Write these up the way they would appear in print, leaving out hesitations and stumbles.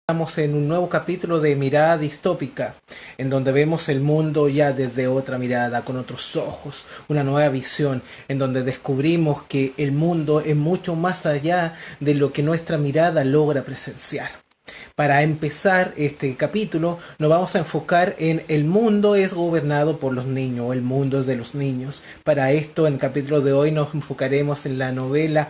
Estamos en un nuevo capítulo de Mirada Distópica, en donde vemos el mundo ya desde otra mirada, con otros ojos, una nueva visión, en donde descubrimos que el mundo es mucho más allá de lo que nuestra mirada logra presenciar. Para empezar este capítulo, nos vamos a enfocar en el mundo es gobernado por los niños, o el mundo es de los niños. Para esto, en el capítulo de hoy nos enfocaremos en la novela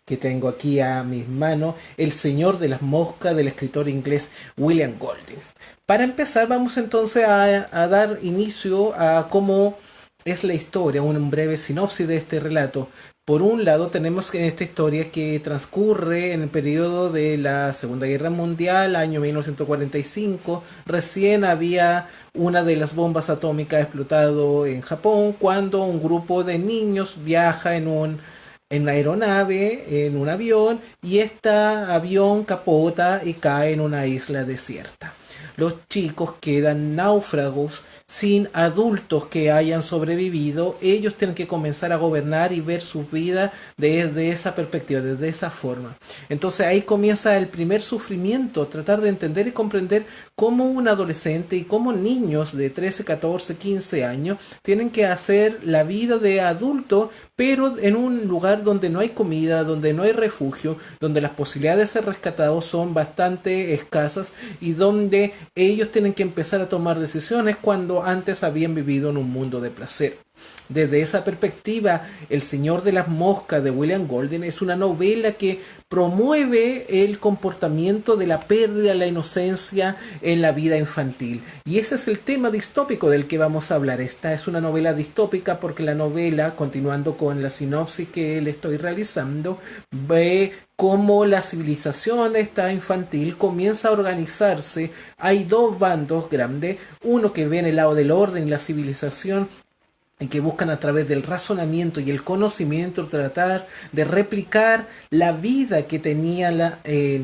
que tengo aquí a mis manos, El Señor de las Moscas, del escritor inglés William Golding. Para empezar, vamos entonces a dar inicio a cómo es la historia, un breve sinopsis de este relato. Por un lado, tenemos en esta historia que transcurre en el periodo de la Segunda Guerra Mundial, año 1945. Recién había una de las bombas atómicas explotado en Japón, cuando un grupo de niños viaja en una aeronave, en un avión, y este avión capota y cae en una isla desierta. Los chicos quedan náufragos sin adultos que hayan sobrevivido. Ellos tienen que comenzar a gobernar y ver su vida desde esa perspectiva, desde esa forma. Entonces ahí comienza el primer sufrimiento, tratar de entender y comprender cómo un adolescente y cómo niños de 13, 14, 15 años tienen que hacer la vida de adulto, pero en un lugar donde no hay comida, donde no hay refugio, donde las posibilidades de ser rescatados son bastante escasas y donde ellos tienen que empezar a tomar decisiones cuando antes habían vivido en un mundo de placer. Desde esa perspectiva, El Señor de las Moscas de William Golding es una novela que promueve el comportamiento de la pérdida de la inocencia en la vida infantil. Y ese es el tema distópico del que vamos a hablar. Esta es una novela distópica porque la novela, continuando con la sinopsis que le estoy realizando, ve cómo la civilización esta infantil comienza a organizarse. Hay dos bandos grandes, uno que ve en el lado del orden y la civilización, en que buscan a través del razonamiento y el conocimiento tratar de replicar la vida que tenía,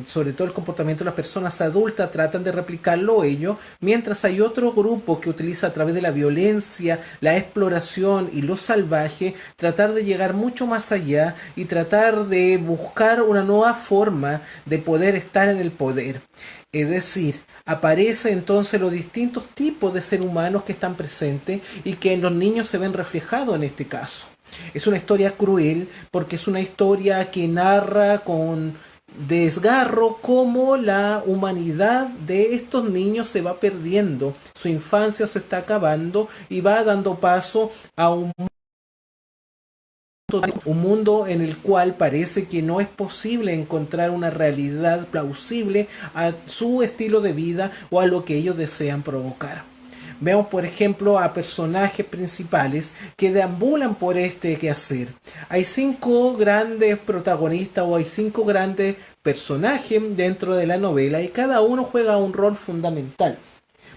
sobre todo el comportamiento de las personas adultas, tratan de replicarlo ellos, mientras hay otro grupo que utiliza a través de la violencia, la exploración y lo salvaje, tratar de llegar mucho más allá y tratar de buscar una nueva forma de poder estar en el poder. Es decir, aparecen entonces los distintos tipos de seres humanos que están presentes y que en los niños se ven reflejados en este caso. Es una historia cruel porque es una historia que narra con desgarro cómo la humanidad de estos niños se va perdiendo, su infancia se está acabando y va dando paso a un mundo en el cual parece que no es posible encontrar una realidad plausible a su estilo de vida o a lo que ellos desean provocar. Vemos, por ejemplo, a personajes principales que deambulan por este quehacer. Hay 5 grandes protagonistas o hay 5 grandes personajes dentro de la novela y cada uno juega un rol fundamental.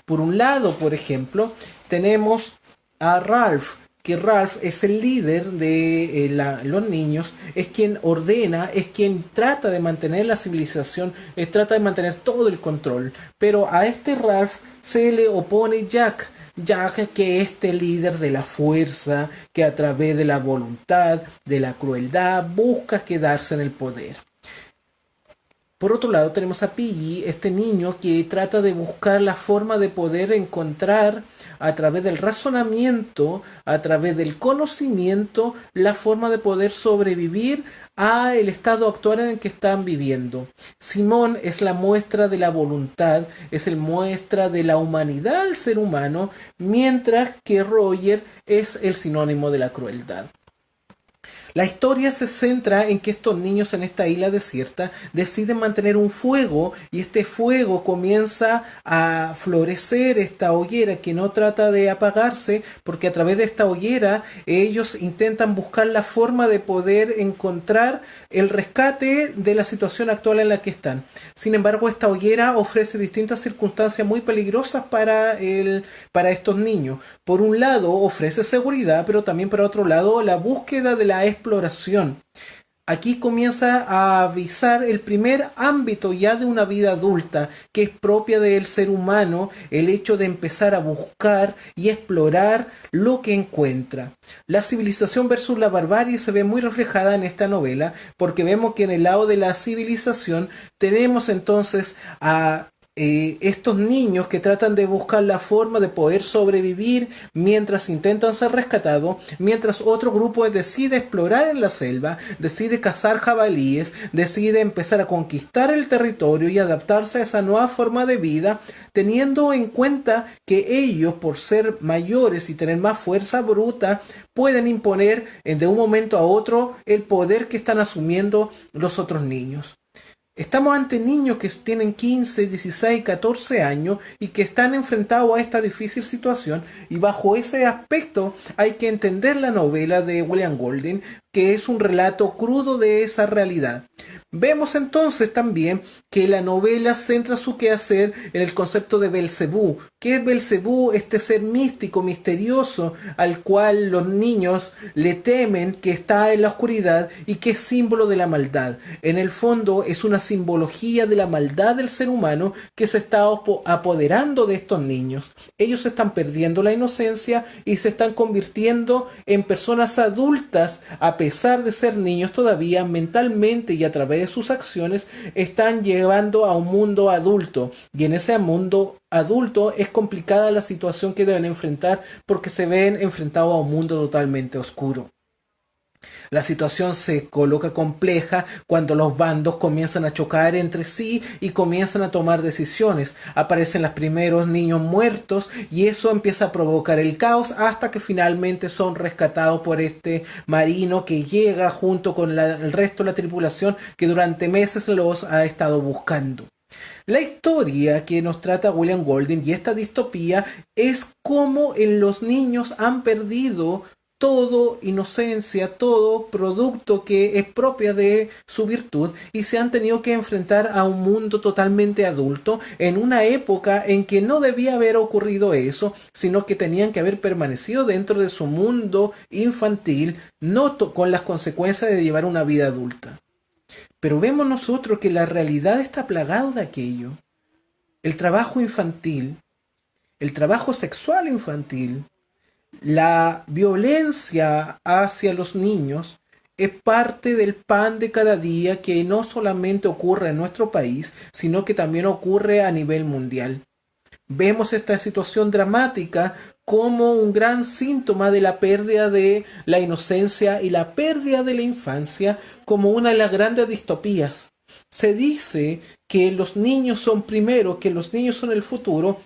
Por un lado, por ejemplo, tenemos a Ralph, que Ralph es el líder de los niños, es quien ordena, es quien trata de mantener la civilización, trata de mantener todo el control. Pero a este Ralph se le opone Jack. Jack, que es este líder de la fuerza, que a través de la voluntad, de la crueldad, busca quedarse en el poder. Por otro lado tenemos a Piggy, este niño que trata de buscar la forma de poder encontrar a través del razonamiento, a través del conocimiento, la forma de poder sobrevivir a el estado actual en el que están viviendo. Simón es la muestra de la voluntad, es el muestra de la humanidad del ser humano, mientras que Roger es el sinónimo de la crueldad. La historia se centra en que estos niños en esta isla desierta deciden mantener un fuego y este fuego comienza a florecer, esta hoguera que no trata de apagarse, porque a través de esta hoguera ellos intentan buscar la forma de poder encontrar el rescate de la situación actual en la que están. Sin embargo, esta hoguera ofrece distintas circunstancias muy peligrosas para estos niños. Por un lado ofrece seguridad, pero también por otro lado la búsqueda de la exploración. Aquí comienza a avisar el primer ámbito ya de una vida adulta, que es propia del ser humano, el hecho de empezar a buscar y explorar lo que encuentra. La civilización versus la barbarie se ve muy reflejada en esta novela, porque vemos que en el lado de la civilización tenemos entonces a estos niños que tratan de buscar la forma de poder sobrevivir mientras intentan ser rescatados, mientras otro grupo decide explorar en la selva, decide cazar jabalíes, decide empezar a conquistar el territorio y adaptarse a esa nueva forma de vida, teniendo en cuenta que ellos, por ser mayores y tener más fuerza bruta, pueden imponer de un momento a otro el poder que están asumiendo los otros niños. Estamos ante niños que tienen 15, 16, 14 años y que están enfrentados a esta difícil situación, y bajo ese aspecto hay que entender la novela de William Golding, que es un relato crudo de esa realidad. Vemos entonces también que la novela centra su quehacer en el concepto de Belcebú. ¿Qué es Belcebú? Este ser místico, misterioso, al cual los niños le temen, que está en la oscuridad y que es símbolo de la maldad. En el fondo es una simbología de la maldad del ser humano que se está apoderando de estos niños. Ellos están perdiendo la inocencia y se están convirtiendo en personas adultas, a pesar de ser niños todavía mentalmente, y a través de sus acciones están llevando a un mundo adulto, y en ese mundo adulto es complicada la situación que deben enfrentar, porque se ven enfrentados a un mundo totalmente oscuro. La situación se coloca compleja cuando los bandos comienzan a chocar entre sí y comienzan a tomar decisiones. Aparecen los primeros niños muertos y eso empieza a provocar el caos, hasta que finalmente son rescatados por este marino que llega junto con el resto de la tripulación, que durante meses los ha estado buscando. La historia que nos trata William Golding y esta distopía es cómo en los niños han perdido todo inocencia, todo producto que es propia de su virtud, y se han tenido que enfrentar a un mundo totalmente adulto en una época en que no debía haber ocurrido eso, sino que tenían que haber permanecido dentro de su mundo infantil, no con las consecuencias de llevar una vida adulta. Pero vemos nosotros que la realidad está plagada de aquello. El trabajo infantil, el trabajo sexual infantil, la violencia hacia los niños es parte del pan de cada día, que no solamente ocurre en nuestro país, sino que también ocurre a nivel mundial. Vemos esta situación dramática como un gran síntoma de la pérdida de la inocencia y la pérdida de la infancia, como una de las grandes distopías. Se dice que los niños son primero, que los niños son el futuro.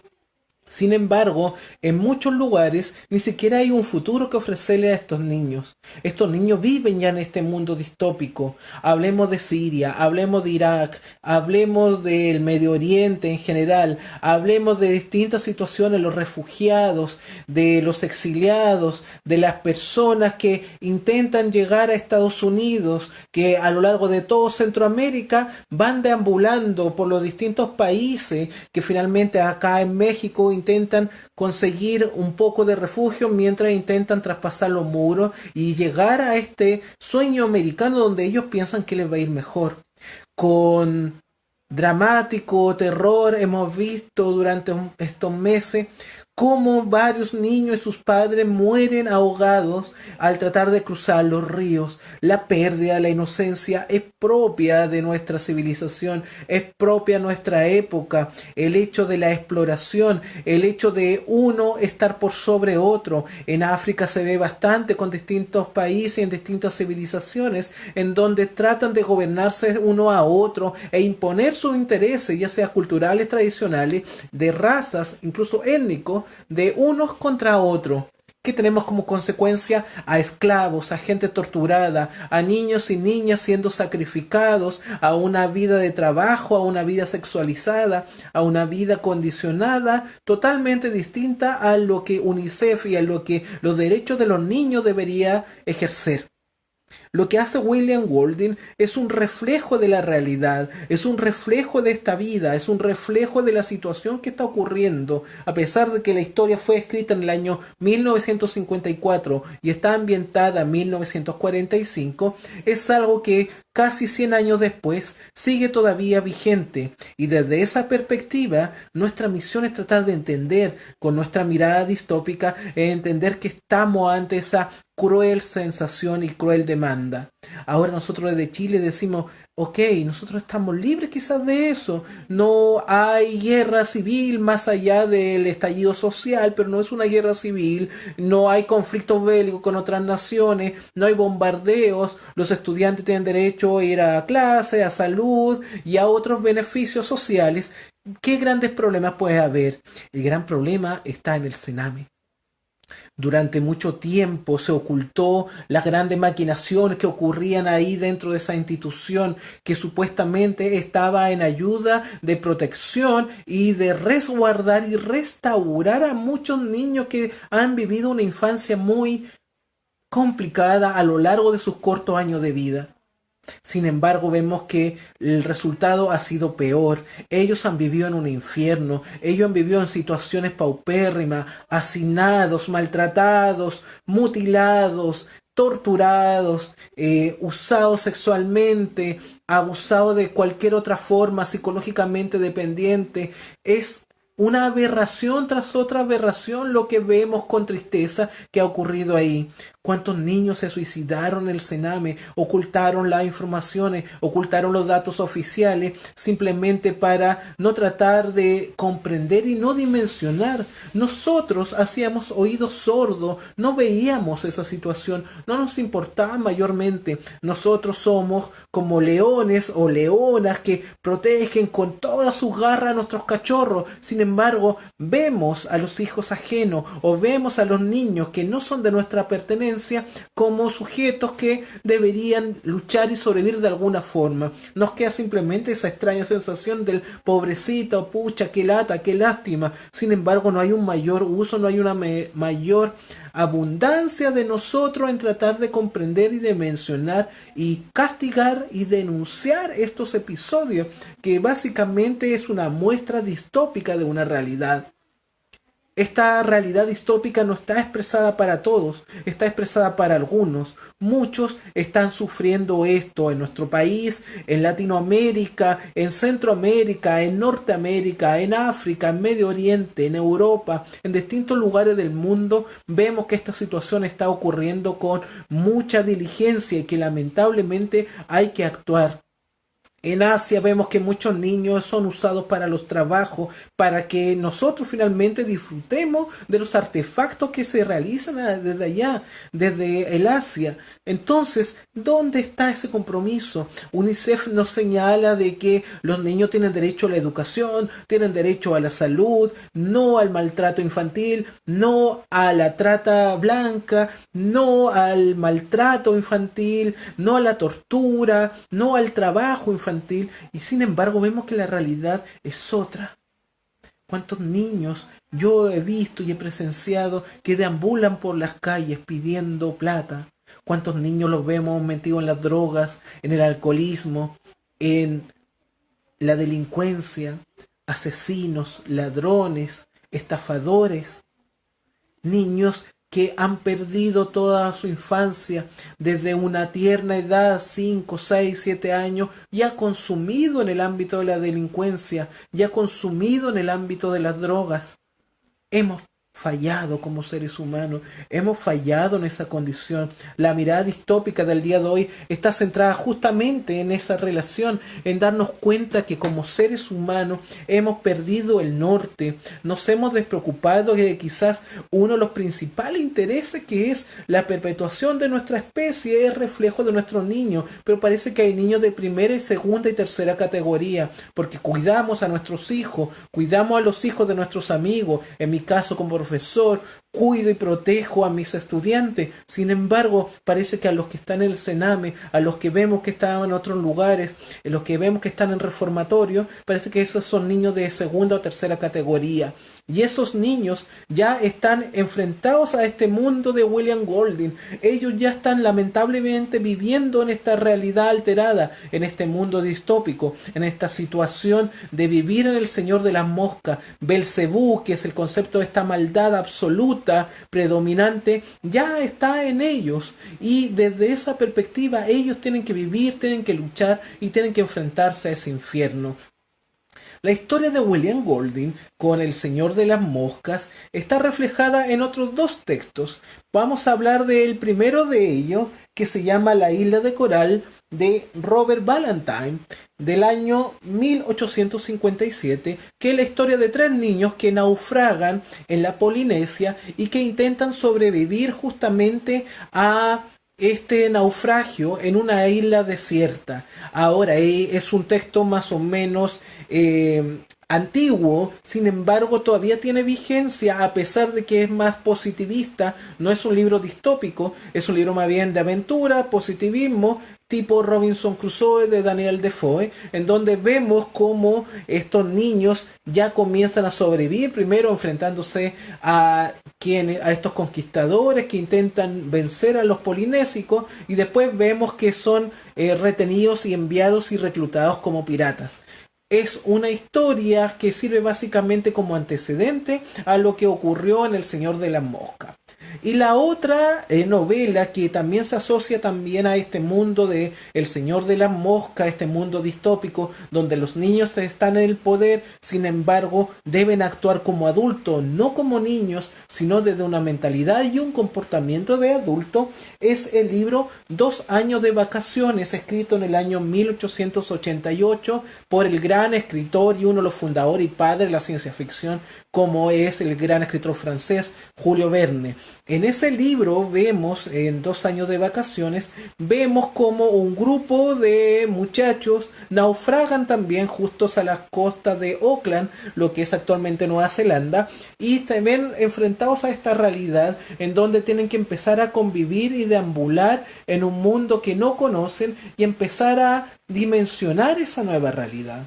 Sin embargo, en muchos lugares ni siquiera hay un futuro que ofrecerle a estos niños. Estos niños viven ya en este mundo distópico. Hablemos de Siria, hablemos de Irak, hablemos del Medio Oriente en general, hablemos de distintas situaciones, los refugiados, de los exiliados, de las personas que intentan llegar a Estados Unidos, que a lo largo de todo Centroamérica van deambulando por los distintos países, que finalmente acá en México intentan conseguir un poco de refugio mientras intentan traspasar los muros y llegar a este sueño americano donde ellos piensan que les va a ir mejor. Con dramático terror hemos visto durante estos meses cómo varios niños y sus padres mueren ahogados al tratar de cruzar los ríos. La pérdida de la inocencia es propia de nuestra civilización, es propia de nuestra época. El hecho de la exploración, el hecho de uno estar por sobre otro. En África se ve bastante con distintos países y en distintas civilizaciones en donde tratan de gobernarse uno a otro e imponer sus intereses, ya sea culturales, tradicionales, de razas, incluso étnicos, de unos contra otros, que tenemos como consecuencia a esclavos, a gente torturada, a niños y niñas siendo sacrificados a una vida de trabajo, a una vida sexualizada, a una vida condicionada, totalmente distinta a lo que UNICEF y a lo que los derechos de los niños debería ejercer. Lo que hace William Golding es un reflejo de la realidad, es un reflejo de esta vida, es un reflejo de la situación que está ocurriendo, a pesar de que la historia fue escrita en el año 1954 y está ambientada en 1945, es algo que casi 100 años después sigue todavía vigente. Y desde esa perspectiva, nuestra misión es tratar de entender, con nuestra mirada distópica, entender que estamos ante esa cruel sensación y cruel demanda. Ahora nosotros desde Chile decimos, ok, nosotros estamos libres quizás de eso. No hay guerra civil más allá del estallido social, pero no es una guerra civil. No hay conflictos bélicos con otras naciones, no hay bombardeos. Los estudiantes tienen derecho a ir a clase, a salud y a otros beneficios sociales. ¿Qué grandes problemas puede haber? El gran problema está en el Sename. Durante mucho tiempo se ocultó las grandes maquinaciones que ocurrían ahí dentro de esa institución que supuestamente estaba en ayuda de protección y de resguardar y restaurar a muchos niños que han vivido una infancia muy complicada a lo largo de sus cortos años de vida. Sin embargo, vemos que el resultado ha sido peor. Ellos han vivido en un infierno. Ellos han vivido en situaciones paupérrimas, hacinados, maltratados, mutilados, torturados, usados sexualmente, abusados de cualquier otra forma, psicológicamente dependiente. Es una aberración tras otra aberración lo que vemos con tristeza que ha ocurrido ahí. ¿Cuántos niños se suicidaron en el Sename? Ocultaron las informaciones, ocultaron los datos oficiales simplemente para no tratar de comprender y no dimensionar. Nosotros hacíamos oídos sordos, no veíamos esa situación, no nos importaba mayormente. Nosotros somos como leones o leonas que protegen con todas sus garras a nuestros cachorros. Sin embargo, vemos a los hijos ajenos o vemos a los niños que no son de nuestra pertenencia como sujetos que deberían luchar y sobrevivir de alguna forma. Nos queda simplemente esa extraña sensación del pobrecito, pucha, qué lata, qué lástima. Sin embargo, no hay un mayor uso, no hay una mayor abundancia de nosotros en tratar de comprender y de mencionar y castigar y denunciar estos episodios, que básicamente es una muestra distópica de una realidad. Esta realidad distópica no está expresada para todos, está expresada para algunos. Muchos están sufriendo esto en nuestro país, en Latinoamérica, en Centroamérica, en Norteamérica, en África, en Medio Oriente, en Europa, en distintos lugares del mundo. Vemos que esta situación está ocurriendo con mucha diligencia y que lamentablemente hay que actuar. En Asia vemos que muchos niños son usados para los trabajos, para que nosotros finalmente disfrutemos de los artefactos que se realizan desde allá, desde el Asia. Entonces, ¿dónde está ese compromiso? UNICEF nos señala de que los niños tienen derecho a la educación, tienen derecho a la salud, no al maltrato infantil, no a la trata blanca, no al maltrato infantil, no a la tortura, no al trabajo infantil. Y sin embargo vemos que la realidad es otra. ¿Cuántos niños yo he visto y he presenciado que deambulan por las calles pidiendo plata? ¿Cuántos niños los vemos metidos en las drogas, en el alcoholismo, en la delincuencia? Asesinos, ladrones, estafadores, niños que han perdido toda su infancia desde una tierna edad, 5, 6, 7 años, ya consumido en el ámbito de la delincuencia, ya consumido en el ámbito de las drogas. Hemos fallado como seres humanos, hemos fallado en esa condición. La mirada distópica del día de hoy está centrada justamente en esa relación, en darnos cuenta que como seres humanos hemos perdido el norte, nos hemos despreocupado de quizás uno de los principales intereses, que es la perpetuación de nuestra especie, es reflejo de nuestros niños, pero parece que hay niños de primera y segunda y tercera categoría, porque cuidamos a nuestros hijos, cuidamos a los hijos de nuestros amigos. En mi caso como profesor, cuido y protejo a mis estudiantes. Sin embargo, parece que a los que están en el Sename, a los que vemos que están en otros lugares, a los que vemos que están en reformatorio, parece que esos son niños de segunda o tercera categoría. Y esos niños ya están enfrentados a este mundo de William Golding. Ellos ya están lamentablemente viviendo en esta realidad alterada, en este mundo distópico, en esta situación de vivir en el Señor de las Moscas. Belcebú, que es el concepto de esta maldad absoluta, predominante, ya está en ellos. Y desde esa perspectiva ellos tienen que vivir, tienen que luchar y tienen que enfrentarse a ese infierno. La historia de William Golding con el Señor de las Moscas está reflejada en otros dos textos. Vamos a hablar del primero de ellos, que se llama La Isla de Coral, de Robert Ballantyne, del año 1857, que es la historia de tres niños que naufragan en la Polinesia y que intentan sobrevivir justamente a este naufragio en una isla desierta. Ahora, es un texto más o menos antiguo, sin embargo todavía tiene vigencia a pesar de que es más positivista. No es un libro distópico, es un libro más bien de aventura, positivismo, tipo Robinson Crusoe de Daniel Defoe, en donde vemos cómo estos niños ya comienzan a sobrevivir, primero enfrentándose a estos conquistadores que intentan vencer a los polinésicos, y después vemos que son retenidos y enviados y reclutados como piratas. Es una historia que sirve básicamente como antecedente a lo que ocurrió en El Señor de las Moscas. Y la otra novela que también se asocia también a este mundo de El Señor de las Moscas, este mundo distópico donde los niños están en el poder, sin embargo deben actuar como adultos, no como niños, sino desde una mentalidad y un comportamiento de adulto, es el libro 2 años de vacaciones, escrito en el año 1888 por el gran escritor y uno de los fundadores y padres de la ciencia ficción, como es el gran escritor francés Julio Verne. En ese libro vemos, en 2 años de vacaciones, vemos como un grupo de muchachos naufragan también justos a las costas de Auckland, lo que es actualmente Nueva Zelanda, y también enfrentados a esta realidad en donde tienen que empezar a convivir y deambular en un mundo que no conocen y empezar a dimensionar esa nueva realidad.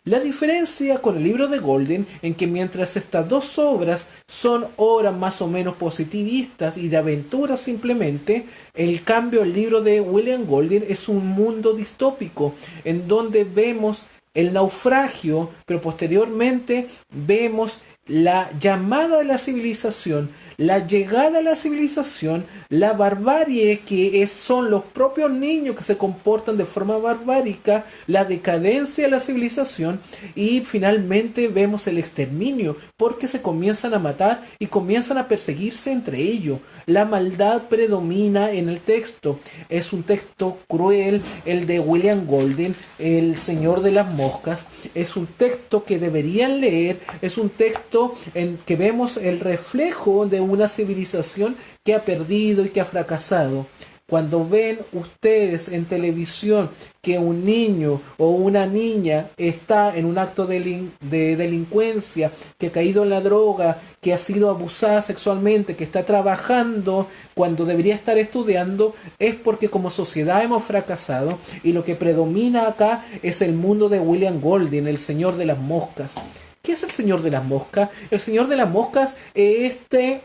La diferencia con el libro de Golding en que mientras estas dos obras son obras más o menos positivistas y de aventura simplemente, el cambio el libro de William Golding es un mundo distópico en donde vemos el naufragio, pero posteriormente vemos la llamada de la civilización, la llegada a la civilización, la barbarie son los propios niños que se comportan de forma barbárica, la decadencia de la civilización y finalmente vemos el exterminio porque se comienzan a matar y comienzan a perseguirse entre ellos. La maldad predomina en el texto. Es un texto cruel, el de William Golding, El Señor de las Moscas. Es un texto que deberían leer, es un texto en que vemos el reflejo de una civilización que ha perdido y que ha fracasado. Cuando ven ustedes en televisión que un niño o una niña está en un acto de delincuencia, que ha caído en la droga, que ha sido abusada sexualmente, que está trabajando cuando debería estar estudiando, es porque como sociedad hemos fracasado y lo que predomina acá es el mundo de William Golding, el Señor de las Moscas. ¿Qué es el Señor de las Moscas? El Señor de las Moscas es este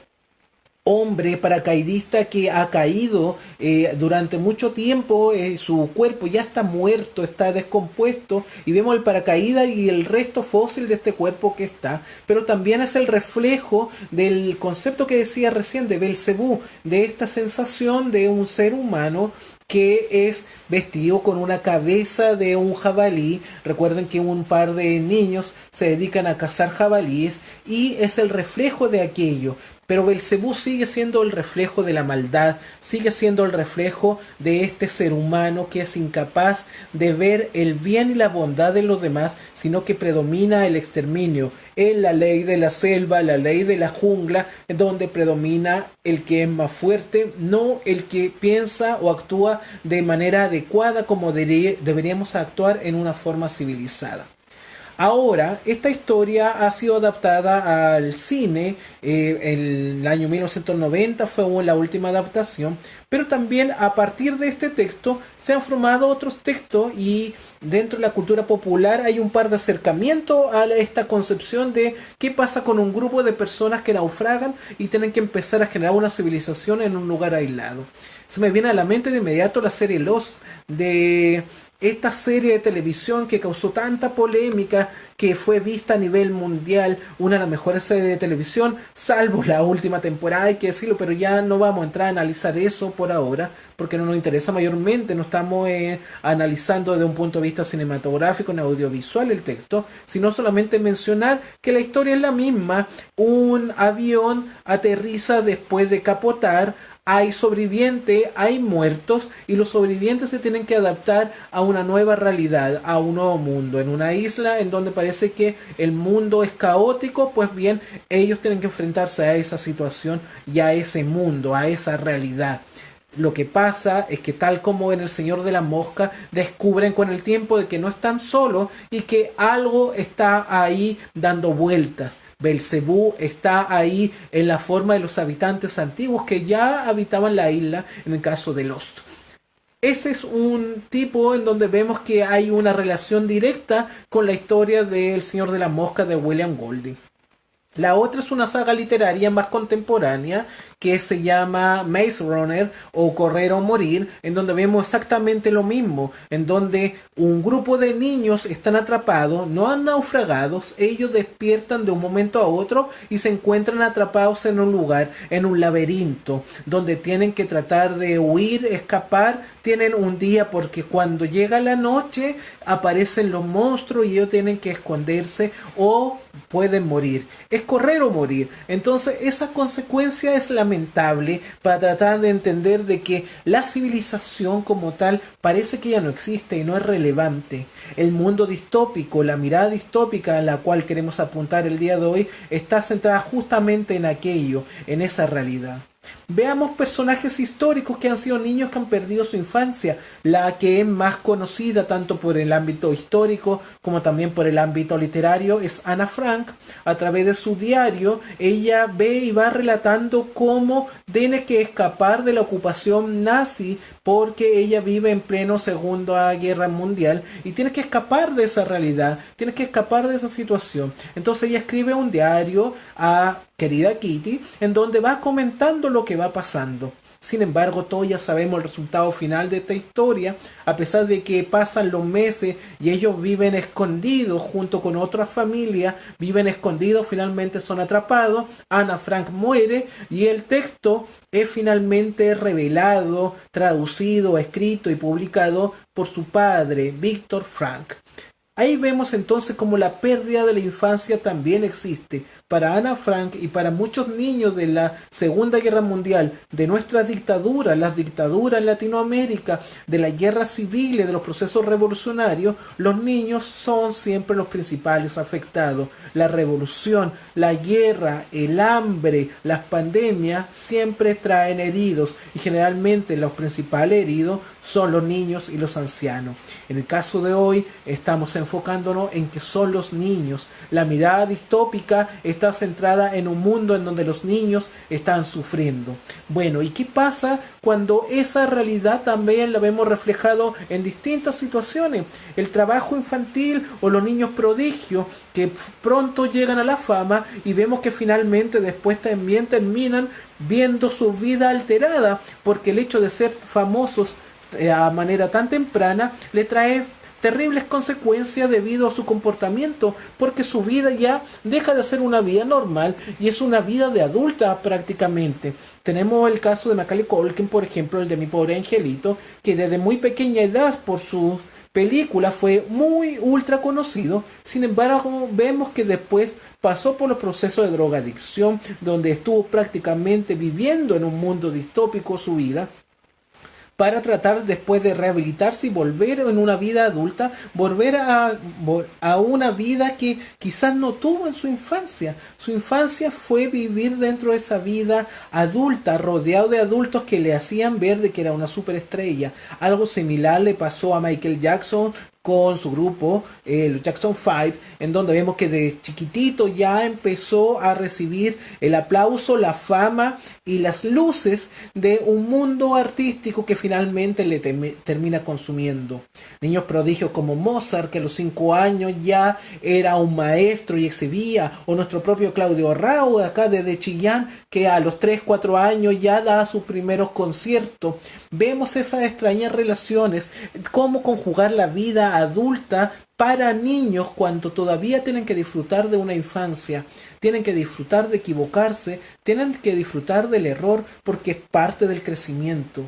hombre paracaidista que ha caído durante mucho tiempo, su cuerpo ya está muerto, está descompuesto y vemos el paracaídas y el resto fósil de este cuerpo que está, pero también es el reflejo del concepto que decía recién de Belcebú, de esta sensación de un ser humano que es vestido con una cabeza de un jabalí. Recuerden que un par de niños se dedican a cazar jabalíes y es el reflejo de aquello. Pero Belcebú sigue siendo el reflejo de la maldad, sigue siendo el reflejo de este ser humano que es incapaz de ver el bien y la bondad de los demás, sino que predomina el exterminio. Es la ley de la selva, la ley de la jungla, en donde predomina el que es más fuerte, no el que piensa o actúa de manera adecuada como deberíamos actuar en una forma civilizada. Ahora, esta historia ha sido adaptada al cine en el año 1990, fue la última adaptación, pero también a partir de este texto se han formado otros textos y dentro de la cultura popular hay un par de acercamientos a esta concepción de qué pasa con un grupo de personas que naufragan y tienen que empezar a generar una civilización en un lugar aislado. Se me viene a la mente de inmediato la serie Lost, de esta serie de televisión que causó tanta polémica, que fue vista a nivel mundial, una de las mejores series de televisión, salvo la última temporada, hay que decirlo, pero ya no vamos a entrar a analizar eso por ahora, porque no nos interesa mayormente, no estamos analizando desde un punto de vista cinematográfico, en audiovisual el texto, sino solamente mencionar que la historia es la misma. Un avión aterriza después de capotar, hay sobrevivientes, hay muertos y los sobrevivientes se tienen que adaptar a una nueva realidad, a un nuevo mundo, en una isla en donde parece que el mundo es caótico, pues bien, ellos tienen que enfrentarse a esa situación y a ese mundo, a esa realidad. Lo que pasa es que tal como en El Señor de la Mosca, descubren con el tiempo de que no están solos y que algo está ahí dando vueltas. Belcebú está ahí en la forma de los habitantes antiguos que ya habitaban la isla en el caso de Lost. Ese es un tipo en donde vemos que hay una relación directa con la historia de El Señor de la Mosca de William Golding. La otra es una saga literaria más contemporánea que se llama Maze Runner o Correr o Morir, en donde vemos exactamente lo mismo, en donde un grupo de niños están atrapados, no han naufragados, ellos despiertan de un momento a otro y se encuentran atrapados en un lugar, en un laberinto, donde tienen que tratar de huir, escapar, tienen un día porque cuando llega la noche aparecen los monstruos y ellos tienen que esconderse o pueden morir. Es correr o morir. Entonces esa consecuencia es lamentable para tratar de entender de que la civilización como tal parece que ya no existe y no es relevante. El mundo distópico, la mirada distópica a la cual queremos apuntar el día de hoy está centrada justamente en aquello, en esa realidad. Veamos personajes históricos que han sido niños que han perdido su infancia. La que es más conocida tanto por el ámbito histórico como también por el ámbito literario es Ana Frank. A través de su diario ella ve y va relatando cómo tiene que escapar de la ocupación nazi porque ella vive en pleno Segunda Guerra Mundial y tiene que escapar de esa realidad, tiene que escapar de esa situación. Entonces ella escribe un diario a querida Kitty, en donde va comentando lo que va pasando. Sin embargo, todos ya sabemos el resultado final de esta historia, a pesar de que pasan los meses y ellos viven escondidos junto con otras familias, viven escondidos, finalmente son atrapados, Ana Frank muere y el texto es finalmente revelado, traducido, escrito y publicado por su padre, Víctor Frank. Ahí vemos entonces cómo la pérdida de la infancia también existe para Ana Frank y para muchos niños de la Segunda Guerra Mundial, de nuestras dictaduras, las dictaduras en Latinoamérica, de las guerras civiles, de los procesos revolucionarios. Los niños son siempre los principales afectados. La revolución, la guerra, el hambre, las pandemias siempre traen heridos y generalmente los principales heridos son los niños y los ancianos. En el caso de hoy estamos enfocándonos en que son los niños. La mirada distópica está centrada en un mundo en donde los niños están sufriendo. Bueno, ¿y qué pasa cuando esa realidad también la vemos reflejado en distintas situaciones? El trabajo infantil o los niños prodigios que pronto llegan a la fama y vemos que finalmente después también terminan viendo su vida alterada porque el hecho de ser famosos a manera tan temprana le trae terribles consecuencias debido a su comportamiento, porque su vida ya deja de ser una vida normal y es una vida de adulta prácticamente. Tenemos el caso de Macaulay Culkin, por ejemplo, el de Mi Pobre Angelito, que desde muy pequeña edad por sus películas fue muy ultra conocido. Sin embargo, vemos que después pasó por los procesos de drogadicción, donde estuvo prácticamente viviendo en un mundo distópico su vida, para tratar después de rehabilitarse y volver en una vida adulta, volver a una vida que quizás no tuvo en su infancia. Su infancia fue vivir dentro de esa vida adulta, rodeado de adultos que le hacían ver de que era una superestrella. Algo similar le pasó a Michael Jackson con su grupo, los Jackson 5, en donde vemos que de chiquitito ya empezó a recibir el aplauso, la fama y las luces de un mundo artístico que finalmente le termina consumiendo. Niños prodigios como Mozart, que a los 5 años ya era un maestro y exhibía, o nuestro propio Claudio Rao, acá desde Chillán, que a los 3, 4 años ya da sus primeros conciertos. Vemos esas extrañas relaciones, cómo conjugar la vida adulta para niños cuando todavía tienen que disfrutar de una infancia, tienen que disfrutar de equivocarse, tienen que disfrutar del error porque es parte del crecimiento.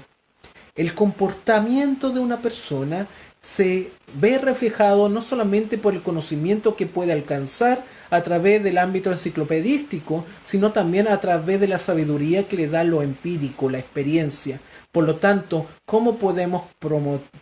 El comportamiento de una persona se ve reflejado no solamente por el conocimiento que puede alcanzar a través del ámbito enciclopedístico, sino también a través de la sabiduría que le da lo empírico, la experiencia. Por lo tanto, ¿cómo podemos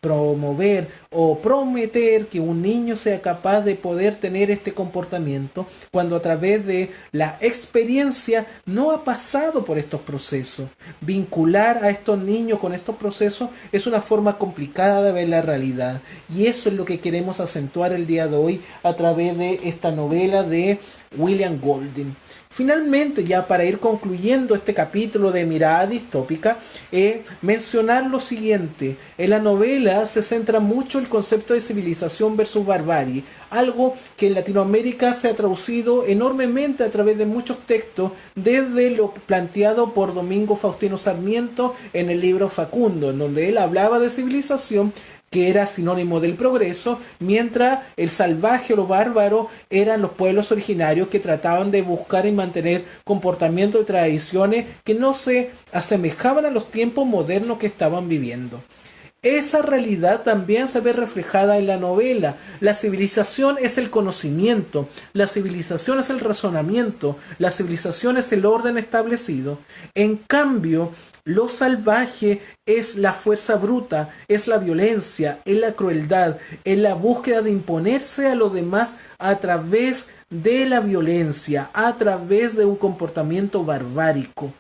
promover o prometer que un niño sea capaz de poder tener este comportamiento cuando a través de la experiencia no ha pasado por estos procesos? Vincular a estos niños con estos procesos es una forma complicada de ver la realidad, y eso es lo que queremos acentuar el día de hoy a través de esta novela de William Golding. Finalmente, ya para ir concluyendo este capítulo de Mirada Distópica, mencionar lo siguiente. En la novela se centra mucho el concepto de civilización versus barbarie, algo que en Latinoamérica se ha traducido enormemente a través de muchos textos, desde lo planteado por Domingo Faustino Sarmiento en el libro Facundo, en donde él hablaba de civilización, que era sinónimo del progreso, mientras el salvaje o lo bárbaro eran los pueblos originarios que trataban de buscar y mantener comportamientos y tradiciones que no se asemejaban a los tiempos modernos que estaban viviendo. Esa realidad también se ve reflejada en la novela. La civilización es el conocimiento, la civilización es el razonamiento, la civilización es el orden establecido. En cambio, lo salvaje es la fuerza bruta, es la violencia, es la crueldad, es la búsqueda de imponerse a los demás a través de la violencia, a través de un comportamiento barbárico.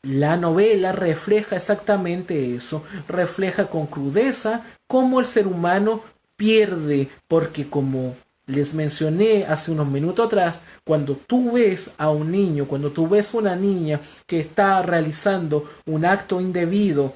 La novela refleja exactamente eso, refleja con crudeza cómo el ser humano pierde, porque como les mencioné hace unos minutos atrás, cuando tú ves a un niño, cuando tú ves a una niña que está realizando un acto indebido,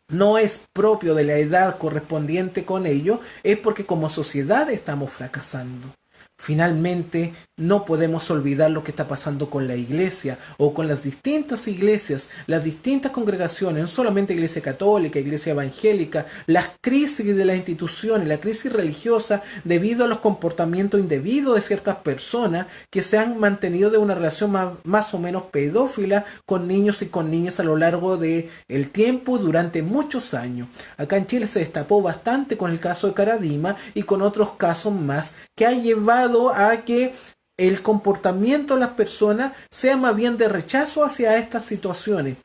no es propio de la edad correspondiente con ello, es porque como sociedad estamos fracasando. Finalmente, no podemos olvidar lo que está pasando con la iglesia o con las distintas iglesias, las distintas congregaciones, no solamente iglesia católica, iglesia evangélica, las crisis de las instituciones, la crisis religiosa debido a los comportamientos indebidos de ciertas personas que se han mantenido de una relación más o menos pedófila con niños y con niñas a lo largo del tiempo durante muchos años. Acá en Chile se destapó bastante con el caso de Caradima y con otros casos más que ha llevado a que el comportamiento de las personas sea más bien de rechazo hacia estas situaciones.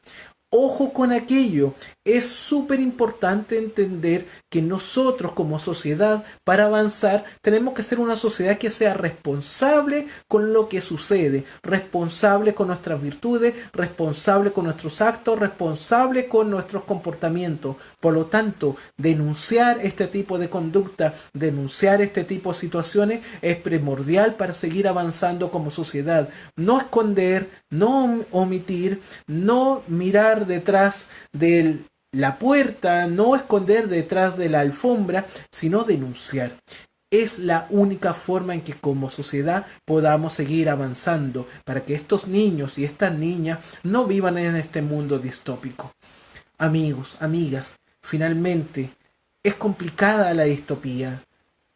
Ojo con aquello, es súper importante entender que nosotros como sociedad, para avanzar, tenemos que ser una sociedad que sea responsable con lo que sucede, responsable con nuestras virtudes, responsable con nuestros actos, responsable con nuestros comportamientos. Por lo tanto, denunciar este tipo de conducta, denunciar este tipo de situaciones es primordial para seguir avanzando como sociedad. No esconder, no omitir, no mirar detrás de la puerta, no esconder detrás de la alfombra, sino denunciar. Es la única forma en que como sociedad podamos seguir avanzando para que estos niños y estas niñas no vivan en este mundo distópico. Amigos, amigas, finalmente es complicada la distopía.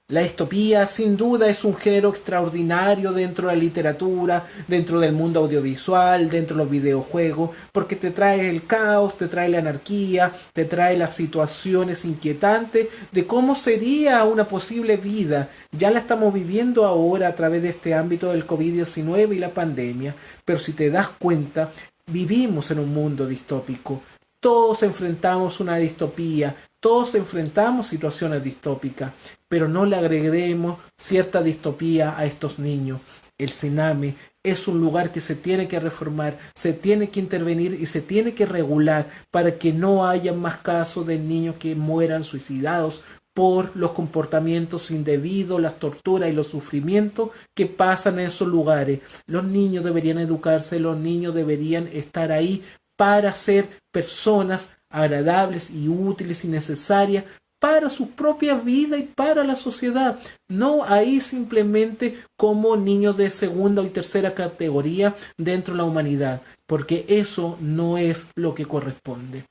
La distopía sin duda es un género extraordinario dentro de la literatura, dentro del mundo audiovisual, dentro de los videojuegos, porque te trae el caos, te trae la anarquía, te trae las situaciones inquietantes de cómo sería una posible vida. Ya la estamos viviendo ahora a través de este ámbito del COVID-19 y la pandemia, pero si te das cuenta, vivimos en un mundo distópico. Todos enfrentamos una distopía, todos enfrentamos situaciones distópicas, pero no le agreguemos cierta distopía a estos niños. El Sename es un lugar que se tiene que reformar, se tiene que intervenir y se tiene que regular para que no haya más casos de niños que mueran suicidados por los comportamientos indebidos, las torturas y los sufrimientos que pasan en esos lugares. Los niños deberían educarse, los niños deberían estar ahí para ser personas agradables y útiles y necesarias para su propia vida y para la sociedad. No ahí simplemente como niños de segunda y tercera categoría dentro de la humanidad, porque eso no es lo que corresponde.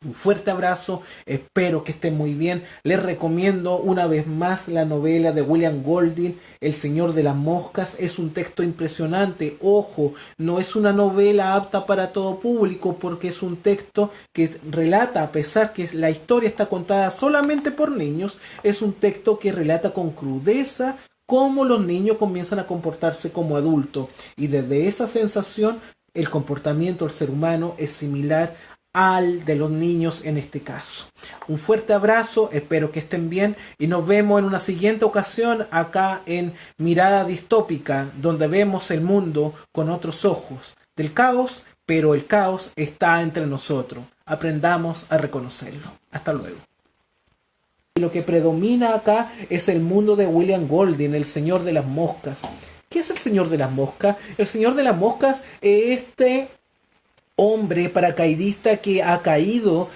Un fuerte abrazo, espero que estén muy bien. Les recomiendo una vez más la novela de William Golding, El Señor de las Moscas. Es un texto impresionante. Ojo, no es una novela apta para todo público porque es un texto que relata, a pesar que la historia está contada solamente por niños, es un texto que relata con crudeza cómo los niños comienzan a comportarse como adultos. Y desde esa sensación, el comportamiento del ser humano es similar al de los niños en este caso. Un fuerte abrazo, espero que estén bien y nos vemos en una siguiente ocasión acá en Mirada Distópica, donde vemos el mundo con otros ojos del caos, pero el caos está entre nosotros. Aprendamos a reconocerlo. Hasta luego. Lo que predomina acá es el mundo de William Golding, el Señor de las Moscas. ¿Qué es el Señor de las Moscas? El Señor de las Moscas es este hombre paracaidista que ha caído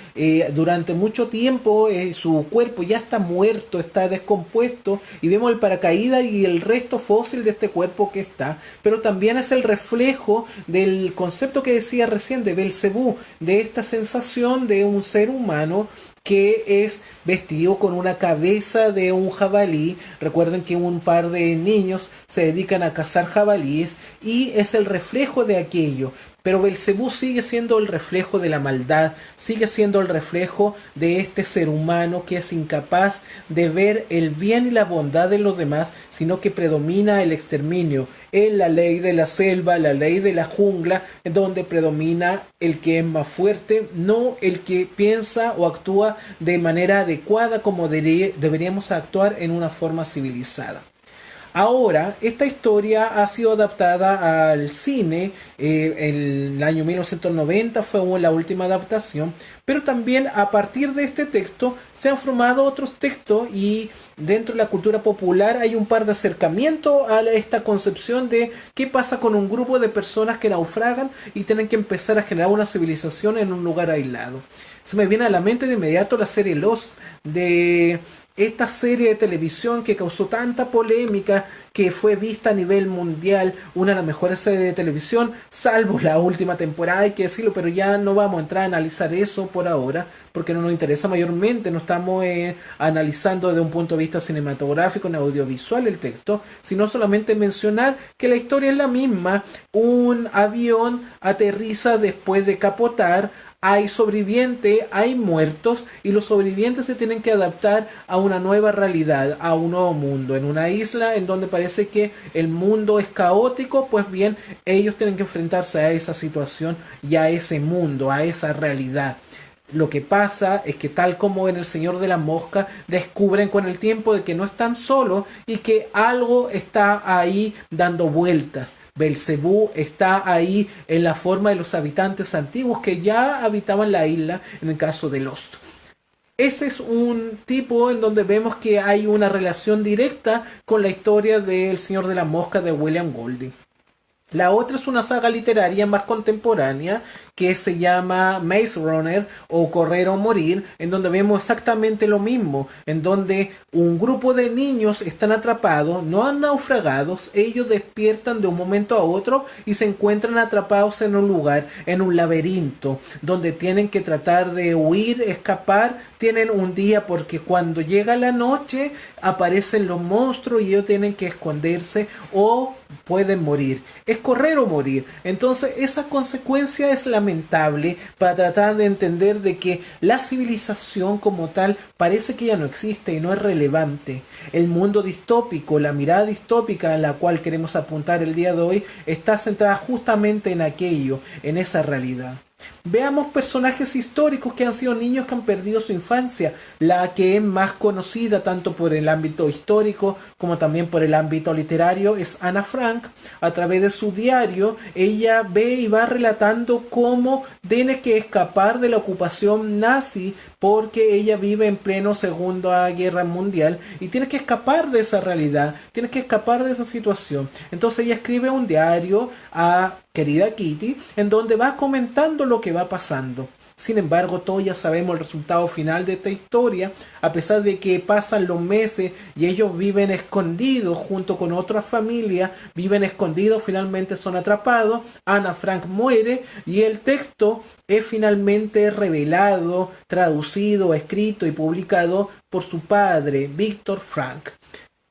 durante mucho tiempo, su cuerpo ya está muerto, está descompuesto y vemos el paracaídas y el resto fósil de este cuerpo que está, pero también es el reflejo del concepto que decía recién de Belcebú, de esta sensación de un ser humano que es vestido con una cabeza de un jabalí. Recuerden que un par de niños se dedican a cazar jabalíes y es el reflejo de aquello. Pero Belcebú sigue siendo el reflejo de la maldad, sigue siendo el reflejo de este ser humano que es incapaz de ver el bien y la bondad de los demás, sino que predomina el exterminio. Es la ley de la selva, la ley de la jungla, en donde predomina el que es más fuerte, no el que piensa o actúa de manera adecuada como deberíamos actuar en una forma civilizada. Ahora, esta historia ha sido adaptada al cine, en el año 1990 fue la última adaptación, pero también a partir de este texto se han formado otros textos y dentro de la cultura popular hay un par de acercamientos a esta concepción de qué pasa con un grupo de personas que naufragan y tienen que empezar a generar una civilización en un lugar aislado. Se me viene a la mente de inmediato la serie Lost, de esta serie de televisión que causó tanta polémica, que fue vista a nivel mundial, una de las mejores series de televisión, salvo la última temporada, hay que decirlo, pero ya no vamos a entrar a analizar eso por ahora, porque no nos interesa mayormente, no estamos analizando desde un punto de vista cinematográfico ni audiovisual el texto, sino solamente mencionar que la historia es la misma. Un avión aterriza después de capotar, hay sobrevivientes, hay muertos y los sobrevivientes se tienen que adaptar a una nueva realidad, a un nuevo mundo, en una isla en donde parece que el mundo es caótico. Pues bien, ellos tienen que enfrentarse a esa situación y a ese mundo, a esa realidad. Lo que pasa es que, tal como en El Señor de la Mosca, descubren con el tiempo de que no están solos y que algo está ahí dando vueltas. Belcebú está ahí en la forma de los habitantes antiguos que ya habitaban la isla en el caso de Lost. Ese es un tipo en donde vemos que hay una relación directa con la historia de El Señor de la Mosca de William Golding. La otra es una saga literaria más contemporánea que se llama Maze Runner o Correr o Morir, en donde vemos exactamente lo mismo, en donde un grupo de niños están atrapados, no han naufragados, ellos despiertan de un momento a otro y se encuentran atrapados en un lugar, en un laberinto, donde tienen que tratar de huir, escapar. Tienen un día porque cuando llega la noche aparecen los monstruos y ellos tienen que esconderse o pueden morir. Es correr o morir. Entonces esa consecuencia es lamentable para tratar de entender de que la civilización como tal parece que ya no existe y no es relevante. El mundo distópico, la mirada distópica a la cual queremos apuntar el día de hoy está centrada justamente en aquello, en esa realidad. Veamos personajes históricos que han sido niños que han perdido su infancia. La que es más conocida tanto por el ámbito histórico como también por el ámbito literario es Ana Frank. A través de su diario, ella ve y va relatando cómo tiene que escapar de la ocupación nazi porque ella vive en pleno Segunda Guerra Mundial y tiene que escapar de esa realidad, tiene que escapar de esa situación. Entonces ella escribe un diario a querida Kitty en donde va comentando lo que va pasando. Sin embargo, todos ya sabemos el resultado final de esta historia, a pesar de que pasan los meses y ellos viven escondidos junto con otras familias, viven escondidos, finalmente son atrapados, Ana Frank muere y el texto es finalmente revelado, traducido, escrito y publicado por su padre, Víctor Frank.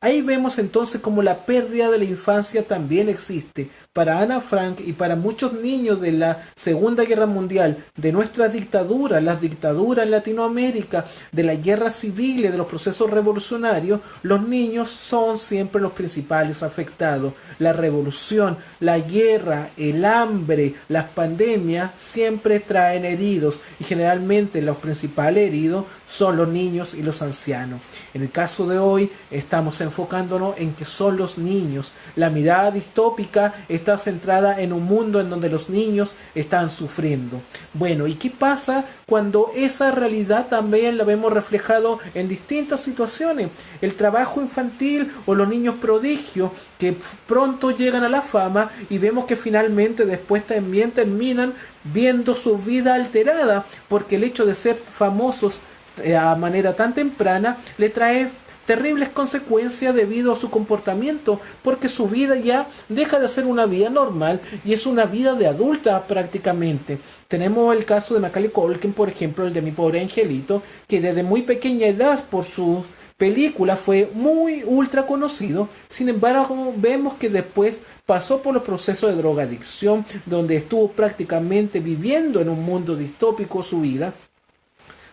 Ahí vemos entonces cómo la pérdida de la infancia también existe. Para Ana Frank y para muchos niños de la Segunda Guerra Mundial, de nuestras dictaduras, las dictaduras en Latinoamérica, de las guerras civiles, de los procesos revolucionarios, los niños son siempre los principales afectados. La revolución, la guerra, el hambre, las pandemias siempre traen heridos y generalmente los principales heridos son los niños y los ancianos. En el caso de hoy estamos enfocándonos en que son los niños. La mirada distópica está centrada en un mundo en donde los niños están sufriendo. Bueno, ¿y qué pasa cuando esa realidad también la vemos reflejado en distintas situaciones? El trabajo infantil o los niños prodigios que pronto llegan a la fama y vemos que finalmente después también terminan viendo su vida alterada porque el hecho de ser famosos a manera tan temprana le trae terribles consecuencias debido a su comportamiento, porque su vida ya deja de ser una vida normal y es una vida de adulta prácticamente. Tenemos el caso de Macaulay Culkin, por ejemplo, el de Mi Pobre Angelito, que desde muy pequeña edad por sus películas fue muy ultra conocido. Sin embargo, vemos que después pasó por los procesos de drogadicción, donde estuvo prácticamente viviendo en un mundo distópico su vida,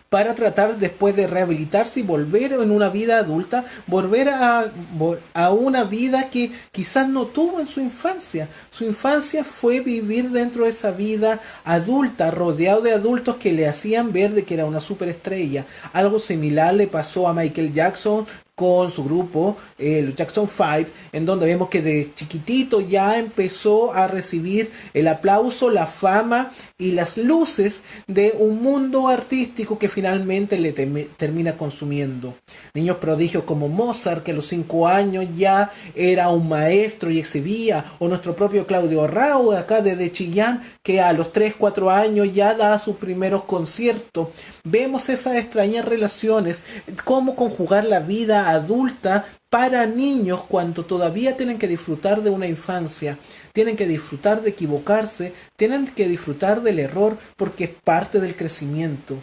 para tratar después de rehabilitarse y volver en una vida adulta, volver a una vida que quizás no tuvo en su infancia. Su infancia fue vivir dentro de esa vida adulta, rodeado de adultos que le hacían ver de que era una superestrella. Algo similar le pasó a Michael Jackson con su grupo, los Jackson 5, en donde vemos que de chiquitito ya empezó a recibir el aplauso, la fama y las luces de un mundo artístico que finalmente le termina consumiendo. Niños prodigios como Mozart, que a los 5 años ya era un maestro y exhibía, o nuestro propio Claudio Rao, acá desde Chillán, que a los 3, 4 años ya da sus primeros conciertos. Vemos esas extrañas relaciones, cómo conjugar la vida adulta para niños cuando todavía tienen que disfrutar de una infancia, tienen que disfrutar de equivocarse, tienen que disfrutar del error porque es parte del crecimiento.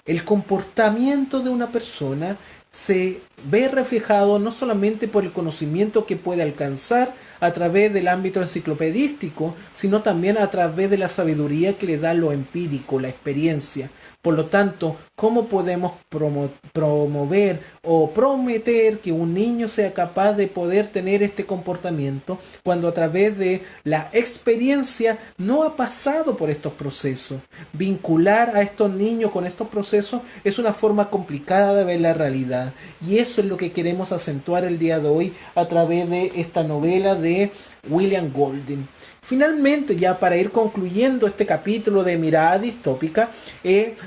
El comportamiento de una persona se ve reflejado no solamente por el conocimiento que puede alcanzar a través del ámbito enciclopedístico, sino también a través de la sabiduría que le da lo empírico, la experiencia. Por lo tanto, ¿cómo podemos promover o prometer que un niño sea capaz de poder tener este comportamiento cuando a través de la experiencia no ha pasado por estos procesos? Vincular a estos niños con estos procesos es una forma complicada de ver la realidad, y eso es lo que queremos acentuar el día de hoy a través de esta novela de William Golding. Finalmente, ya para ir concluyendo este capítulo de Mirada Distópica,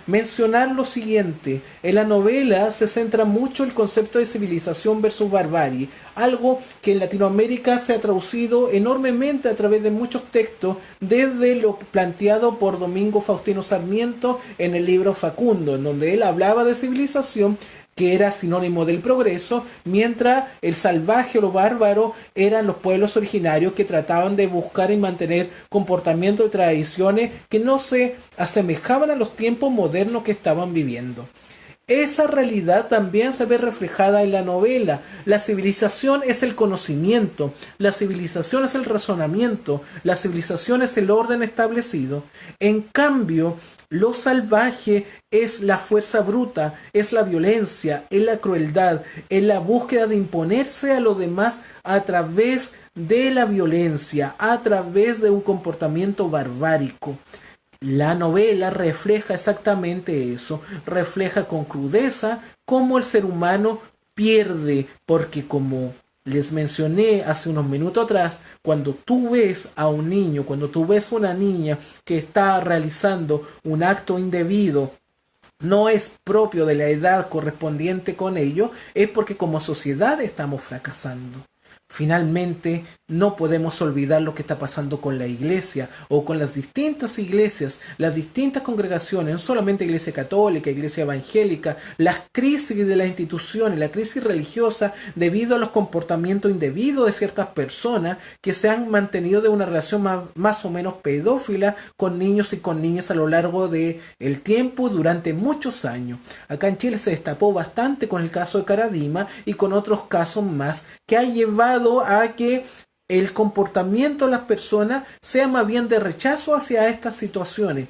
mencionar lo siguiente. En la novela se centra mucho el concepto de civilización versus barbarie, algo que en Latinoamérica se ha traducido enormemente a través de muchos textos, desde lo planteado por Domingo Faustino Sarmiento en el libro Facundo, en donde él hablaba de civilización, que era sinónimo del progreso, mientras el salvaje o lo bárbaro eran los pueblos originarios que trataban de buscar y mantener comportamientos y tradiciones que no se asemejaban a los tiempos modernos que estaban viviendo. Esa realidad también se ve reflejada en la novela. La civilización es el conocimiento, la civilización es el razonamiento, la civilización es el orden establecido. En cambio, lo salvaje es la fuerza bruta, es la violencia, es la crueldad, es la búsqueda de imponerse a los demás a través de la violencia, a través de un comportamiento barbárico. La novela refleja exactamente eso, refleja con crudeza cómo el ser humano pierde, porque como les mencioné hace unos minutos atrás, cuando tú ves a un niño, cuando tú ves a una niña que está realizando un acto indebido, no es propio de la edad correspondiente con ello, es porque como sociedad estamos fracasando. Finalmente, no podemos olvidar lo que está pasando con la iglesia o con las distintas iglesias, las distintas congregaciones, no solamente iglesia católica, iglesia evangélica, las crisis de las instituciones, la crisis religiosa debido a los comportamientos indebidos de ciertas personas que se han mantenido de una relación más o menos pedófila con niños y con niñas a lo largo del tiempo durante muchos años. Acá en Chile se destapó bastante con el caso de Caradima y con otros casos más que ha llevado a que el comportamiento de las personas sea más bien de rechazo hacia estas situaciones.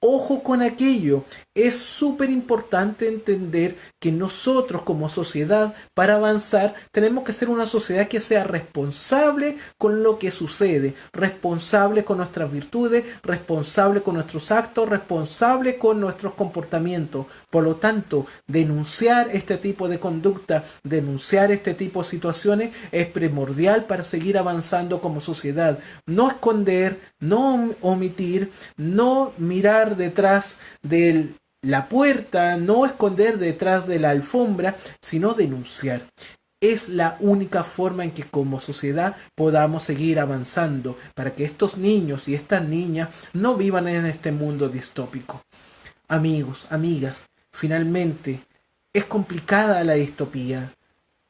Ojo con aquello, es súper importante entender que nosotros como sociedad, para avanzar, tenemos que ser una sociedad que sea responsable con lo que sucede, responsable con nuestras virtudes, responsable con nuestros actos, responsable con nuestros comportamientos. Por lo tanto, denunciar este tipo de conducta, denunciar este tipo de situaciones es primordial para seguir avanzando como sociedad. No esconder, no omitir, no mirar detrás de la puerta, no esconder detrás de la alfombra, sino denunciar. Es la única forma en que como sociedad podamos seguir avanzando para que estos niños y estas niñas no vivan en este mundo distópico. Amigos, amigas, finalmente es complicada la distopía.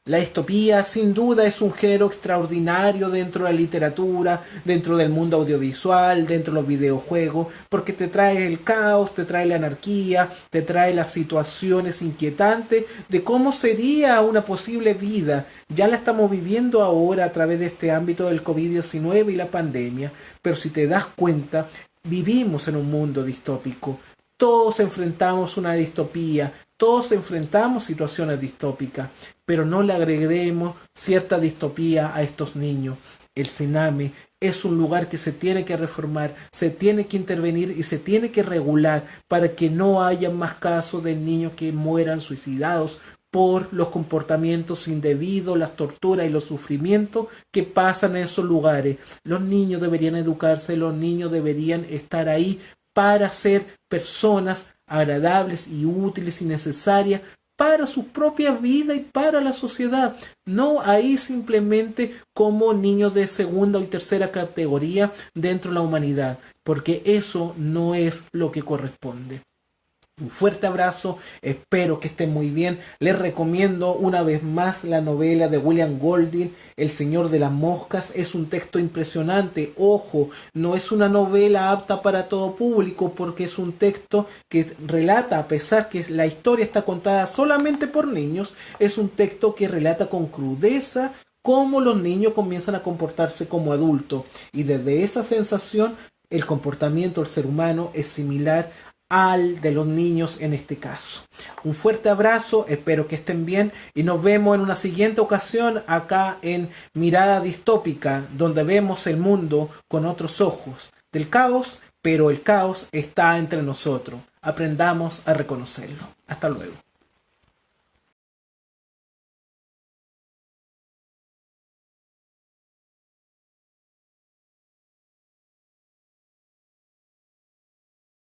La distopía sin duda es un género extraordinario dentro de la literatura, dentro del mundo audiovisual, dentro de los videojuegos, porque te trae el caos, te trae la anarquía, te trae las situaciones inquietantes de cómo sería una posible vida. Ya la estamos viviendo ahora a través de este ámbito del COVID-19 y la pandemia, pero si te das cuenta, vivimos en un mundo distópico. Todos enfrentamos una distopía, todos enfrentamos situaciones distópicas, pero no le agreguemos cierta distopía a estos niños. El Sename es un lugar que se tiene que reformar, se tiene que intervenir y se tiene que regular para que no haya más casos de niños que mueran suicidados por los comportamientos indebidos, las torturas y los sufrimientos que pasan en esos lugares. Los niños deberían educarse, los niños deberían estar ahí para ser personas agradables y útiles y necesarias para su propia vida y para la sociedad. No ahí simplemente como niños de segunda y tercera categoría dentro de la humanidad, porque eso no es lo que corresponde. Un fuerte abrazo, espero que estén muy bien. Les recomiendo una vez más la novela de William Golding, El Señor de las Moscas. Es un texto impresionante. Ojo, no es una novela apta para todo público porque es un texto que relata, a pesar que la historia está contada solamente por niños, es un texto que relata con crudeza cómo los niños comienzan a comportarse como adultos. Y desde esa sensación, el comportamiento del ser humano es similar al de los niños en este caso. Un fuerte abrazo, espero que estén bien y nos vemos en una siguiente ocasión acá en Mirada Distópica, donde vemos el mundo con otros ojos del caos, pero el caos está entre nosotros. Aprendamos a reconocerlo. Hasta luego.